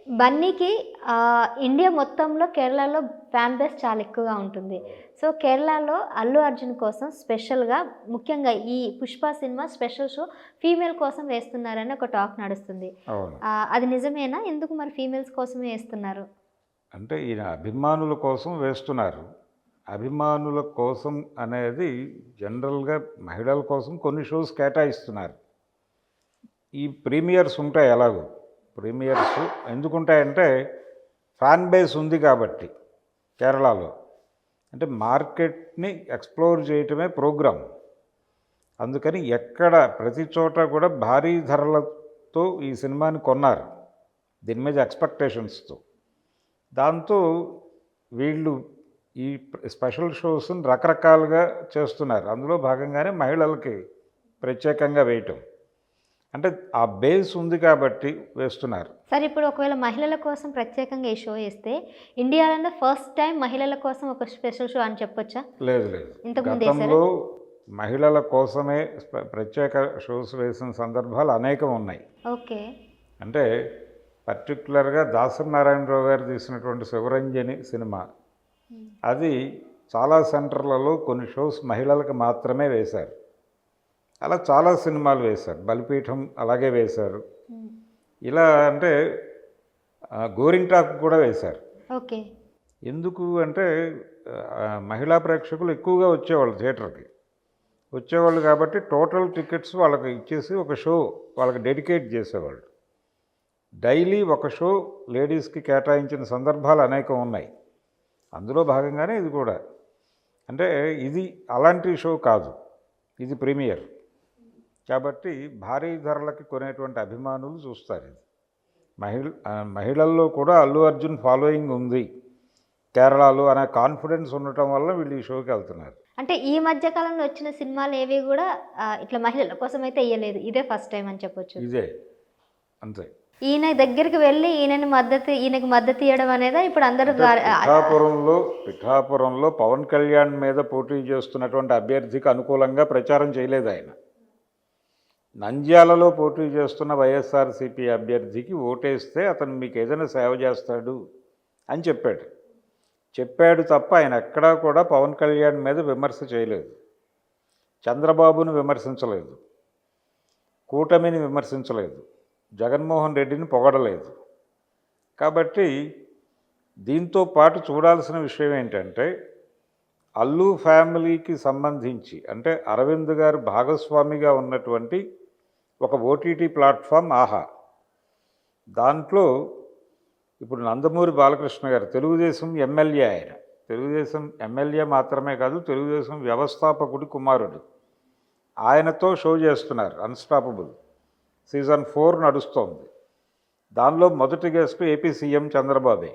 బన్నీకి India మొత్తంలో కేరళలో fan base చాలా ఎక్కువగా ఉంటుంది. సో, కేరళలో అల్లు అర్జున్ కోసం స్పెషల్‌గా ముఖ్యంగా ఈ 'Pushpa' cinema special show female కోసం వేస్తున్నారని ఒక టాక్ నడుస్తుంది. అవును. అది నిజమేనా? ఎందుకు మరి ఫీమేల్స్ కోసమే ఏస్తున్నారు? అంటే ఈయన అభిమానుల కోసం వేస్తున్నారు. అభిమానుల కోసం అనేది జనరల్‌గా మహిళల కోసం కొన్ని షోస్ కేటాయిస్తున్నారు. ఈ ప్రీమియర్స్ ఉంటాయి ఎలాగో. ప్రీమియర్స్ ఎందుకుంటాయంటే ఫ్యాన్ బేస్ ఉంది కాబట్టి కేరళలో. అంటే మార్కెట్‌ని ఎక్స్‌ప్లోర్ చేయటమే ప్రోగ్రామ్. అందుకని ఎక్కడ ప్రతి చోట కూడా భారీ ధరలతో ఈ సినిమాని కొన్నారు. దీని మీద ఎక్స్‌పెక్టేషన్స్‌తో. దాంతో వీళ్ళు ఈ స్పెషల్ షోస్‌ని రకరకాలుగా చేస్తున్నారు. అందులో భాగంగానే మహిళలకి ప్రత్యేకంగా వేయటం. అంటే ఆ బేస్ ఉంది కాబట్టి వేస్తున్నారు. సరే, ఇప్పుడు ఒకవేళ మహిళల కోసం ప్రత్యేకంగా ఈ షో ఏస్తే ఇండియాలోనే ఫస్ట్ టైం మహిళల కోసం ఒక స్పెషల్ షో అని చెప్పొచ్చా? లేదు లేదు. ఇంతకుముందు ఏసారా? గతంలో మహిళల కోసమే ప్రత్యేక షోస్ వేసిన సందర్భాలు అనేకం ఉన్నాయి. ఓకే. అంటే పర్టికులర్గా దాసరి నారాయణరావు గారు తీసినటువంటి శివరంజని సినిమా, అది చాలా సెంటర్లలో కొన్ని షోస్ మహిళలకు మాత్రమే వేశారు. అలా చాలా సినిమాలు వేశారు. బలిపీఠం అలాగే వేశారు. ఇలా అంటే గోరింటాకు కూడా వేశారు. ఓకే. ఎందుకు అంటే మహిళా ప్రేక్షకులు ఎక్కువగా వచ్చేవాళ్ళు థియేటర్కి. వచ్చేవాళ్ళు కాబట్టి టోటల్ టికెట్స్ వాళ్ళకి ఇచ్చేసి ఒక షో వాళ్ళకి డెడికేట్ చేసేవాళ్ళు. డైలీ ఒక షో లేడీస్కి కేటాయించిన సందర్భాలు అనేకం ఉన్నాయి. అందులో భాగంగానే ఇది కూడా. అంటే ఇది అలాంటి షో కాదు, ఇది ప్రీమియర్. కాబట్టి భారీ ధరలకి కొనేటువంటి అభిమానులు చూస్తారు ఇది. మహిళల్లో కూడా అల్లు అర్జున్ ఫాలోయింగ్ ఉంది కేరళలో అనే కాన్ఫిడెన్స్ ఉండటం వల్ల వీళ్ళు ఈ షోకి వెళ్తున్నారు. అంటే ఈ మధ్య కాలంలో వచ్చిన సినిమాలు ఏవి కూడా ఇట్లా మహిళల కోసం అయితే ఇయ్యలేదు. ఇదే ఫస్ట్ టైం అని చెప్పొచ్చు. ఇదే అంతే. ఈయన దగ్గరికి వెళ్ళి ఈయనకి మద్దతు ఇవ్వడం అనేది ఇప్పుడు అందరూ పిఠాపురంలో పవన్ కళ్యాణ్ మీద పోటీ చేస్తున్నటువంటి అభ్యర్థికి అనుకూలంగా ప్రచారం చేయలేదు ఆయన. నంద్యాలలో పోటీ చేస్తున్న వైఎస్ఆర్సీపీ అభ్యర్థికి ఓటేస్తే అతను మీకు ఏదైనా సేవ చేస్తాడు అని చెప్పాడు తప్ప ఆయన ఎక్కడా కూడా పవన్ కళ్యాణ్ మీద విమర్శ చేయలేదు. చంద్రబాబును విమర్శించలేదు, కూటమిని విమర్శించలేదు, జగన్మోహన్ రెడ్డిని పొగడలేదు. కాబట్టి దీంతో పాటు చూడాల్సిన విషయం ఏంటంటే అల్లు ఫ్యామిలీకి సంబంధించి అంటే అరవింద్ గారు భాగస్వామిగా ఉన్నటువంటి ఒక ఓటీటీ ప్లాట్ఫామ్ ఆహా. దాంట్లో ఇప్పుడు నందమూరి బాలకృష్ణ గారు తెలుగుదేశం ఎమ్మెల్యే, ఆయన తెలుగుదేశం ఎమ్మెల్యే మాత్రమే కాదు, తెలుగుదేశం వ్యవస్థాపకుడి కుమారుడు. ఆయనతో షో చేస్తున్నారు అన్స్టాపబుల్. సీజన్ 4 నడుస్తోంది. దానిలో మొదటి గెస్ట్ ఏపీ సీఎం చంద్రబాబే.